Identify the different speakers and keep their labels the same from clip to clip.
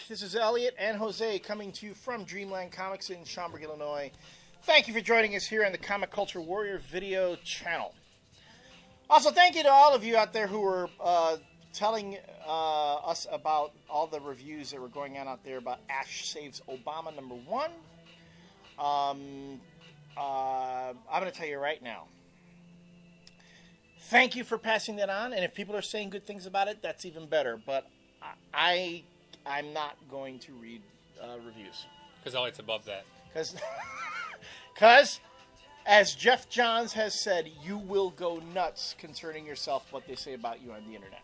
Speaker 1: This is Elliot and Jose coming to you from Dreamland Comics in Schaumburg, Illinois. Thank you for joining us here on the Comic Culture Warrior video channel. Also, thank you to all of you out there who were telling us about all the reviews that were going on out there about Ash Saves Obama #1. I'm going to tell you right now. Thank you for passing that on, and if people are saying good things about it, that's even better. But I'm not going to read reviews.
Speaker 2: Because Elliot's above that.
Speaker 1: Because, as Jeff Johns has said, you will go nuts concerning yourself what they say about you on the internet.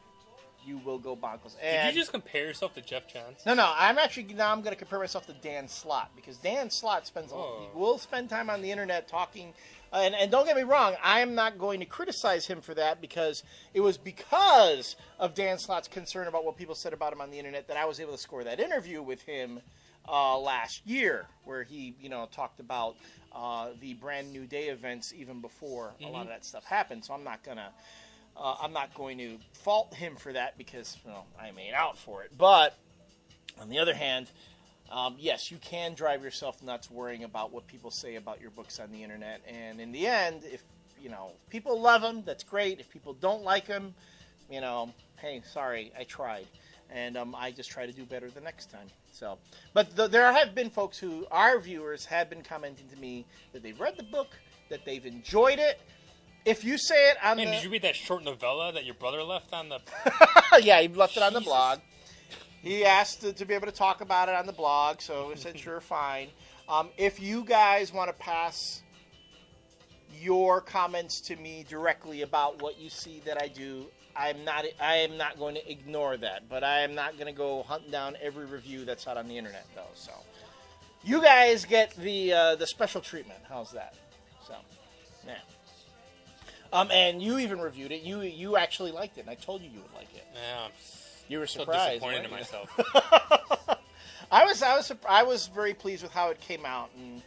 Speaker 1: You will go bonkers. And
Speaker 2: did you just compare yourself to Jeff Johns?
Speaker 1: No. I'm going to compare myself to Dan Slott, because Dan Slott will spend time on the internet talking. And don't get me wrong, I am not going to criticize him for that, because it was because of Dan Slott's concern about what people said about him on the internet that I was able to score that interview with him last year, where he, talked about the Brand New Day events even before a lot of that stuff happened. So I'm not going to fault him for that, because I made out for it. But on the other hand, yes, you can drive yourself nuts worrying about what people say about your books on the internet. And in the end, if people love them, that's great. If people don't like them, hey, sorry, I tried. And I just try to do better the next time. So, but there have been folks who, our viewers, have been commenting to me that they've read the book, that they've enjoyed it. If you say it on
Speaker 2: did you read that short novella that your brother left on the...
Speaker 1: Yeah, he left it on the blog. He asked to be able to talk about it on the blog, so I said, sure, fine. If you guys want to pass your comments to me directly about what you see that I do, I am not going to ignore that. But I am not going to go hunting down every review that's out on the internet, though. So you guys get the special treatment. How's that? So, yeah. And you even reviewed it. You actually liked it, and I told you would like it.
Speaker 2: Yeah.
Speaker 1: You were surprised.
Speaker 2: So disappointed in myself.
Speaker 1: I was very pleased with how it came out, and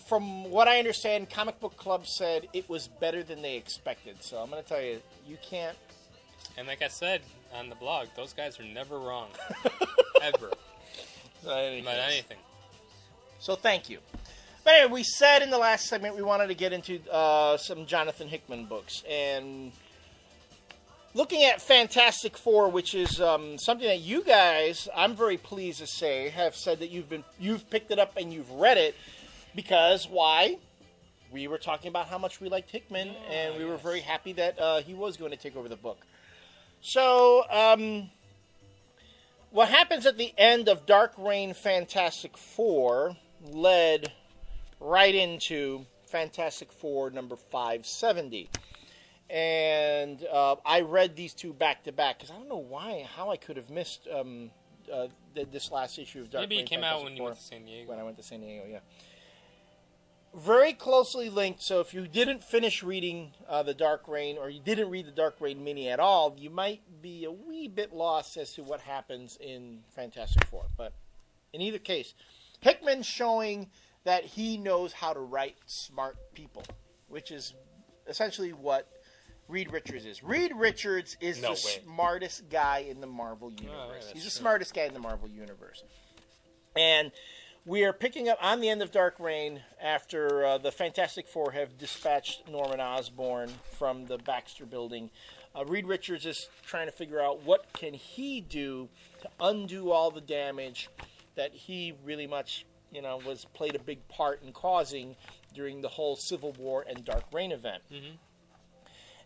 Speaker 1: from what I understand, Comic Book Club said it was better than they expected. So I'm going to tell you, you can't.
Speaker 2: And like I said on the blog, those guys are never wrong, ever, about anything.
Speaker 1: So thank you. But anyway, we said in the last segment we wanted to get into some Jonathan Hickman books, and looking at Fantastic Four, which is something that you guys, I'm very pleased to say, have said that you've picked it up and you've read it, because why? We were talking about how much we liked Hickman, and we were very happy that he was going to take over the book. So, what happens at the end of Dark Reign Fantastic Four led right into Fantastic Four number 570. And I read these two back to back, because I don't know how I could have missed this last issue of Dark Reign.
Speaker 2: Maybe it came out when you went to San Diego.
Speaker 1: When I went to San Diego, yeah. Very closely linked, so if you didn't finish reading the Dark Reign, or you didn't read the Dark Reign mini at all, you might be a wee bit lost as to what happens in Fantastic Four. But in either case, Hickman's showing that he knows how to write smart people, which is essentially what Reed Richards is. Reed Richards is smartest guy in the Marvel Universe. He's the smartest guy in the Marvel Universe. And we are picking up on the end of Dark Reign after the Fantastic Four have dispatched Norman Osborn from the Baxter Building. Reed Richards is trying to figure out what can he do to undo all the damage that he really much, played a big part in causing during the whole Civil War and Dark Reign event. Mm-hmm.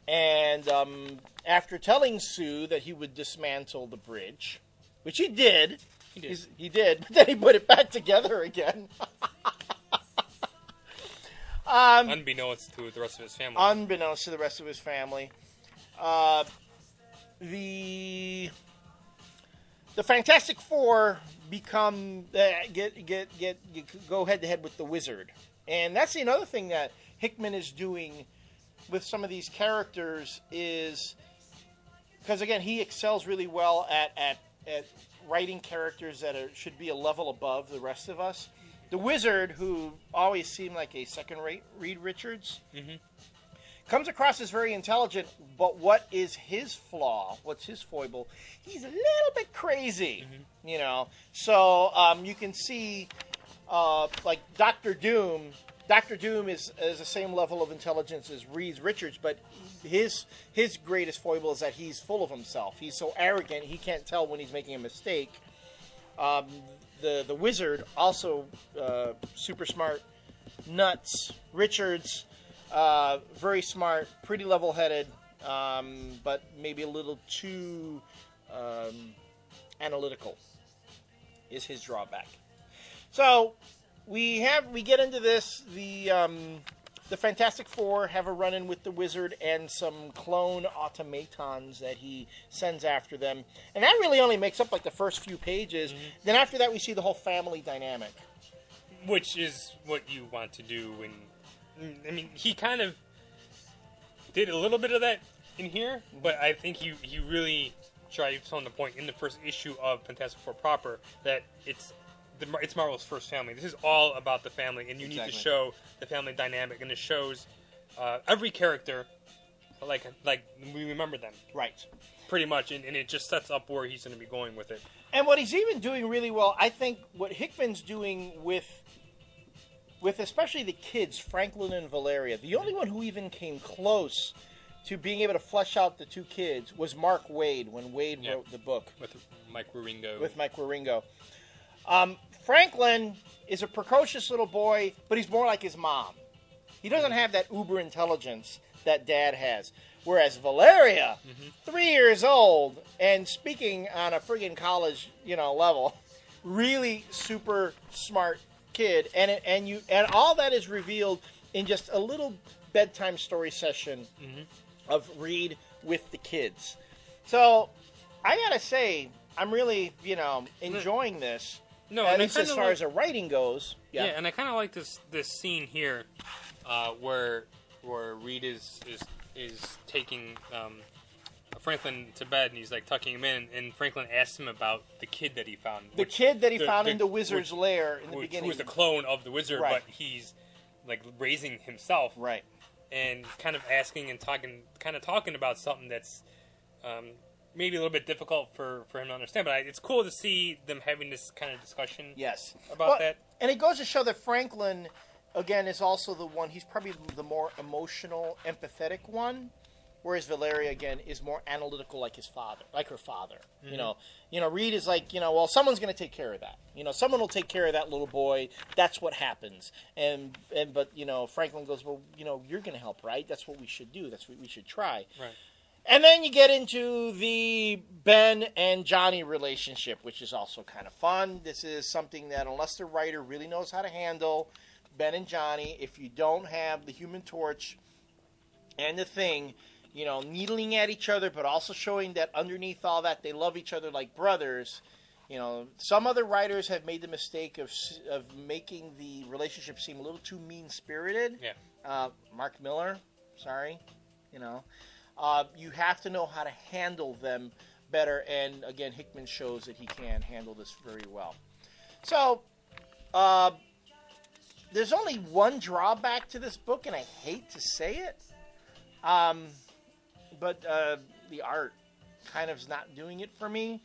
Speaker 1: And after telling Sue that he would dismantle the bridge, which he did. He did, but then he put it back together again.
Speaker 2: Unbeknownst to the rest of his family.
Speaker 1: Unbeknownst to the rest of his family. The Fantastic Four become go head to head with the Wizard, and that's another thing that Hickman is doing with some of these characters, is because again he excels really well at writing characters that should be a level above the rest of us. The Wizard, who always seemed like a second-rate Reed Richards, comes across as very intelligent, but what is his flaw? What's his foible? He's a little bit crazy, you know. So you can see, like Doctor Doom. Doctor Doom is the same level of intelligence as Reed Richards, but his greatest foible is that he's full of himself. He's so arrogant he can't tell when he's making a mistake. The Wizard, also super smart, nuts. Richards, very smart, pretty level-headed, but maybe a little too analytical is his drawback. So we get into this. The Fantastic Four have a run-in with the Wizard and some clone automatons that he sends after them. And that really only makes up like the first few pages. Then after that we see the whole family dynamic.
Speaker 2: Which is what you want to do when... I mean, he kind of did a little bit of that in here, but I think he really drives home the point in the first issue of Fantastic Four proper that it's Marvel's first family. This is all about the family, and you need to show the family dynamic, and it shows every character like we remember them.
Speaker 1: Right.
Speaker 2: Pretty much, and it just sets up where he's going to be going with it.
Speaker 1: And what he's even doing really well, I think what Hickman's doing with especially the kids, Franklin and Valeria, the only one who even came close to being able to flesh out the two kids was Mark Waid when Waid wrote the book.
Speaker 2: With Mike Wieringo.
Speaker 1: Franklin is a precocious little boy, but he's more like his mom. He doesn't have that uber intelligence that Dad has. Whereas Valeria, 3 years old, and speaking on a friggin' college, level, really super smart kid, and all that is revealed in just a little bedtime story session of Reed with the kids. So I gotta say, I'm really enjoying this.
Speaker 2: No,
Speaker 1: at least as far as the writing goes.
Speaker 2: Yeah, and I kind of like this scene here, where Reed is taking Franklin to bed, and he's like tucking him in, and Franklin asks him about the kid that he found.
Speaker 1: The kid that he found in the Wizard's lair in the beginning.
Speaker 2: Who was a clone of the Wizard,
Speaker 1: right.
Speaker 2: But he's like raising himself.
Speaker 1: Right.
Speaker 2: And kind of asking and talking about something that's maybe a little bit difficult for him to understand, but it's cool to see them having this kind of discussion.
Speaker 1: Yes.
Speaker 2: About that.
Speaker 1: And it goes to show that Franklin, again, is also the one, he's probably the more emotional, empathetic one, whereas Valeria, again, is more analytical like her father. Reed is like, well, someone's going to take care of that. Someone will take care of that little boy. That's what happens. But Franklin goes, well, you're going to help, right? That's what we should do. That's what we should try.
Speaker 2: Right.
Speaker 1: And then you get into the Ben and Johnny relationship, which is also kind of fun. This is something that, unless the writer really knows how to handle Ben and Johnny, if you don't have the Human Torch and the Thing, needling at each other, but also showing that underneath all that they love each other like brothers. Some other writers have made the mistake of making the relationship seem a little too mean-spirited.
Speaker 2: Yeah.
Speaker 1: Mark Miller, sorry, you have to know how to handle them better, and again, Hickman shows that he can handle this very well. So, there's only one drawback to this book, and I hate to say it, but the art kind of is not doing it for me.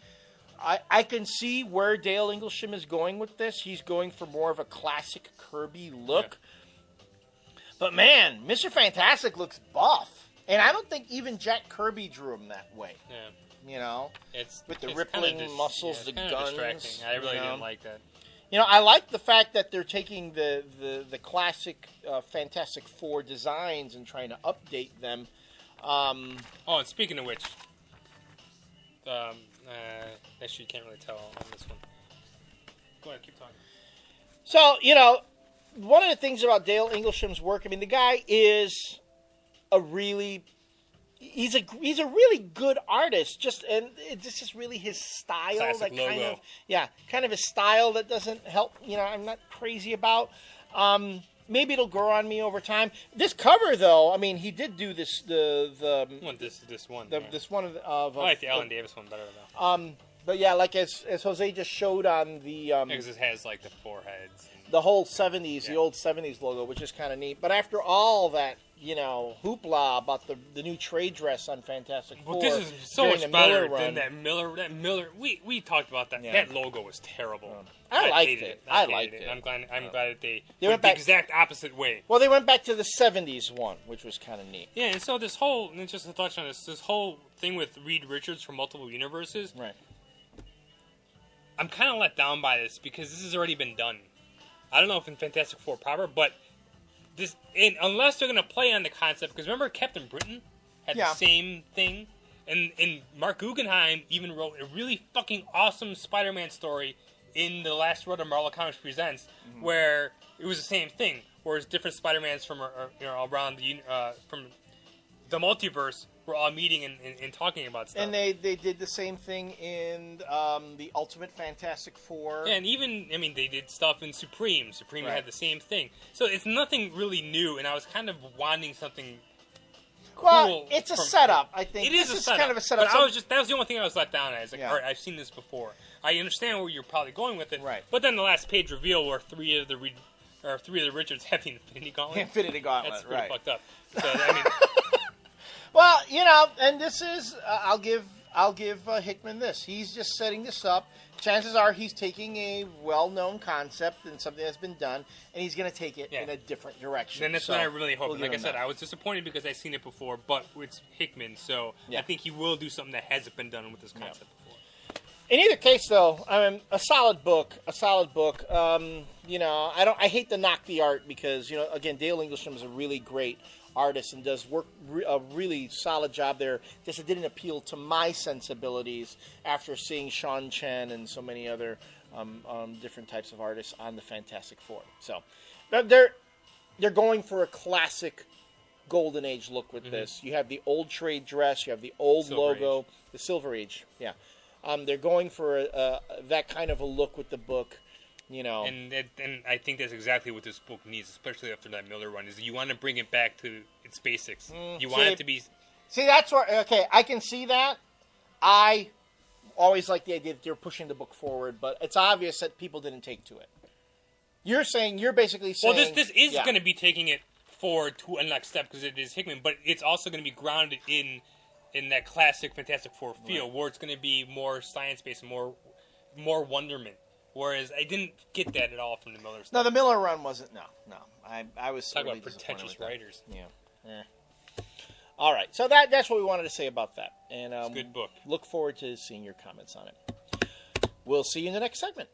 Speaker 1: I can see where Dale Englisham is going with this. He's going for more of a classic Kirby look. Yeah. But man, Mr. Fantastic looks buff. And I don't think even Jack Kirby drew him that way.
Speaker 2: Yeah.
Speaker 1: It's with the rippling muscles, the guns.
Speaker 2: Distracting. I really didn't like that.
Speaker 1: I like the fact that they're taking the classic Fantastic Four designs and trying to update them.
Speaker 2: And speaking of which, actually you can't really tell on this one. Go ahead, keep talking.
Speaker 1: So, one of the things about Dale Englisham's work, the guy is he's a really good artist. And it's just really his style.
Speaker 2: Classic
Speaker 1: that
Speaker 2: logo.
Speaker 1: kind of a style that doesn't help. I'm not crazy about. Maybe it'll grow on me over time. This cover, though, he did do this. This one. This one of
Speaker 2: I like the Alan Davis one better though.
Speaker 1: But yeah, like as Jose just showed on the
Speaker 2: because it has like the four heads.
Speaker 1: The whole 70s, the old 70s logo, which is kind of neat. But after all that hoopla about the new trade dress on Fantastic Four.
Speaker 2: Well, this is so
Speaker 1: during
Speaker 2: much
Speaker 1: the Miller
Speaker 2: better
Speaker 1: run.
Speaker 2: than that Miller. We talked about that.
Speaker 1: Yeah.
Speaker 2: That logo was terrible.
Speaker 1: I liked
Speaker 2: hated
Speaker 1: it.
Speaker 2: I
Speaker 1: I
Speaker 2: hated
Speaker 1: liked
Speaker 2: it.
Speaker 1: it.
Speaker 2: I'm glad that they
Speaker 1: They
Speaker 2: went
Speaker 1: went
Speaker 2: the
Speaker 1: back-
Speaker 2: exact opposite way.
Speaker 1: Well, they went back to the '70s one, which was kind of neat.
Speaker 2: Yeah, and so and just to touch on this whole thing with Reed Richards from multiple universes.
Speaker 1: Right.
Speaker 2: I'm kind of let down by this because this has already been done. I don't know if in Fantastic Four proper, but unless they're going to play on the concept, because remember Captain Britain had
Speaker 1: Yeah.
Speaker 2: the same thing, and Mark Guggenheim even wrote a really fucking awesome Spider-Man story in the last run of Marvel Comics Presents, where it was the same thing, where it's different Spider-Mans from around from the multiverse were all meeting and talking about stuff.
Speaker 1: And they did the same thing in the Ultimate Fantastic Four.
Speaker 2: Yeah, and even, they did stuff in Supreme. Supreme
Speaker 1: Right.
Speaker 2: had the same thing. So it's nothing really new, and I was kind of wanting something cool.
Speaker 1: Well, it's a setup, I think.
Speaker 2: It is
Speaker 1: This
Speaker 2: a setup.
Speaker 1: kind of a setup.
Speaker 2: But that was the only thing I was let down at. All right, I've seen this before. I understand where you're probably going with it.
Speaker 1: Right.
Speaker 2: But then the last page reveal where three of the Richards have the Infinity Gauntlet.
Speaker 1: Infinity Gauntlet,
Speaker 2: That's pretty
Speaker 1: right.
Speaker 2: fucked up. So,
Speaker 1: Well, and this is I'll give Hickman this. He's just setting this up. Chances are he's taking a well-known concept and something that's been done, and he's going to take it in a different direction.
Speaker 2: and that's
Speaker 1: So
Speaker 2: what I really hope.
Speaker 1: we'll
Speaker 2: Like I
Speaker 1: give him
Speaker 2: said,
Speaker 1: that.
Speaker 2: I was disappointed because I've seen it before, but it's Hickman, so
Speaker 1: Yeah.
Speaker 2: I think he will do something that hasn't been done with this concept before.
Speaker 1: In either case, though, a solid book. I hate to knock the art because again, Dale Englisham is a really great artist and does a really solid job there. Just it didn't appeal to my sensibilities after seeing Sean Chen and so many other different types of artists on the Fantastic Four. So they're going for a classic Golden Age look with this. You have the old trade dress, you have the old
Speaker 2: Silver
Speaker 1: logo,
Speaker 2: Age.
Speaker 1: the Silver Age. Yeah. They're going for that kind of a look with the book,
Speaker 2: And I think that's exactly what this book needs, especially after that Miller run, is you want to bring it back to its basics. You want it to be...
Speaker 1: See, that's where... Okay, I can see that. I always like the idea that they're pushing the book forward, but it's obvious that people didn't take to it. You're basically saying...
Speaker 2: Well, this is going to be taking it forward to a next step because it is Hickman, but it's also going to be grounded in that classic Fantastic Four feel, where it's going to be more science-based and more wonderment. Whereas I didn't get that at all from the Miller stuff.
Speaker 1: No, the Miller run wasn't... No. I was
Speaker 2: Talk
Speaker 1: totally
Speaker 2: about pretentious writers.
Speaker 1: Yeah. All right, so that's what we wanted to say about that. And
Speaker 2: It's a good book.
Speaker 1: Look forward to seeing your comments on it. We'll see you in the next segment.